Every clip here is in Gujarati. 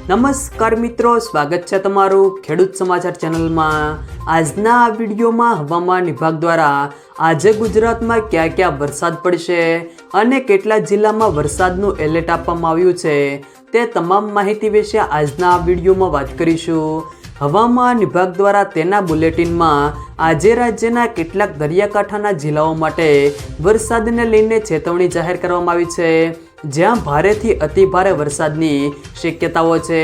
નમસ્કાર મિત્રો, સ્વાગત છે તમારું ખેડૂત સમાચાર ચેનલમાં। આજના આ વિડીયોમાં હવામાન વિભાગ દ્વારા આજે ગુજરાતમાં ક્યાં ક્યાં વરસાદ પડશે અને કેટલા જિલ્લામાં વરસાદનું એલર્ટ આપવામાં આવ્યું છે તે તમામ માહિતી વિશે આજના આ વિડીયોમાં વાત કરીશું। હવામાન વિભાગ દ્વારા તેના બુલેટિનમાં આજે રાજ્યના કેટલાક દરિયાકાંઠાના જિલ્લાઓ માટે વરસાદને લઈને ચેતવણી જાહેર કરવામાં આવી છે, જ્યાં ભારેથી અતિ ભારે વરસાદની શક્યતાઓ છે।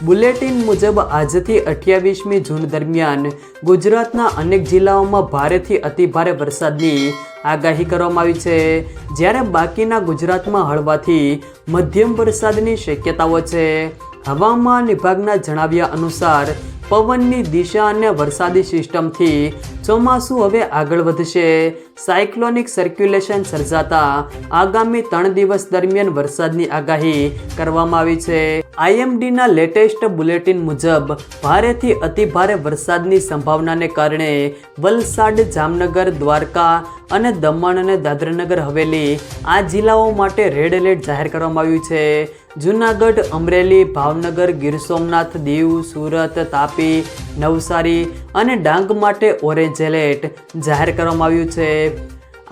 બુલેટિન મુજબ આજથી 28મી જૂન દરમિયાન ગુજરાતના અનેક જિલ્લાઓમાં ભારેથી અતિ ભારે વરસાદની આગાહી કરવામાં આવી છે, જ્યારે બાકીના ગુજરાતમાં હળવાથી મધ્યમ વરસાદની શક્યતાઓ છે। હવામાન વિભાગના જણાવ્યા અનુસાર પવનની દિશા અને વરસાદી સિસ્ટમથી ચોમાસું હવે આગળ વધશે। સાયક્લોનિક સર્ક્યુલેશન સર્જાતા આગામી 3 દિવસ દરમિયાન વરસાદની આગાહી કરવામાં આવી છે। IMDના લેટેસ્ટ બુલેટિન મુજબ ભારેથી અતિ ભારે વરસાદની સંભાવનાને કારણે વલસાડ, જામનગર, દ્વારકા અને દમણ અને દાદરાનગર હવેલી આ જિલ્લાઓ માટે રેડ એલર્ટ જાહેર કરવામાં આવ્યું છે। જૂનાગઢ, અમરેલી, ભાવનગર, ગીર સોમનાથ, દીવ, સુરત, તાપી, નવસારી અને ડાંગ માટે ઓરેન્જ એલર્ટ જાહેર કરવામાં આવ્યું છે।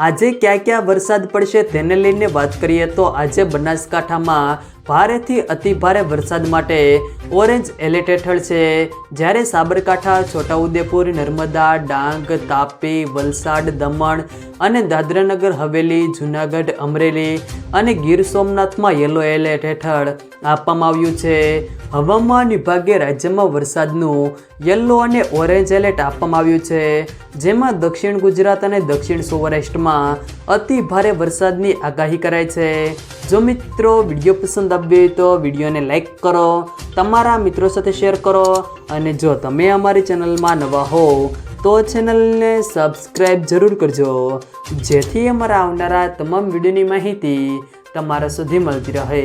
આજે ક્યાં ક્યાં વરસાદ પડશે તેને લઈને વાત કરીએ તો આજે બનાસકાંઠામાં ભારેથી અતિ ભારે વરસાદ માટે ઓરેન્જ એલર્ટ હેઠળ છે, જ્યારે સાબરકાંઠા, છોટાઉદેપુર, નર્મદા, ડાંગ, તાપી, વલસાડ, દમણ અને દાદરાનગર હવેલી, જૂનાગઢ, અમરેલી અને ગીર સોમનાથમાં યલો એલર્ટ હેઠળ આપવામાં આવ્યું છે। હવામાન વિભાગે રાજ્યમાં વરસાદનું યલો અને ઓરેન્જ એલર્ટ આપવામાં આવ્યું છે, જેમાં દક્ષિણ ગુજરાત અને દક્ષિણ સૌરાષ્ટ્રમાં અતિ ભારે વરસાદની આગાહી કરાઈ છે। જો મિત્રો વિડીયો પસંદ આવ્યો તો વિડીયોને લાઈક કરો, તમારા મિત્રો સાથે શેર કરો અને જો તમે અમારી ચેનલમાં નવા હો તો ચેનલને સબસ્ક્રાઈબ જરૂર કરજો, જેથી અમારા આવનારા તમામ વિડીયોની માહિતી તમારા સુધી મળતી રહે।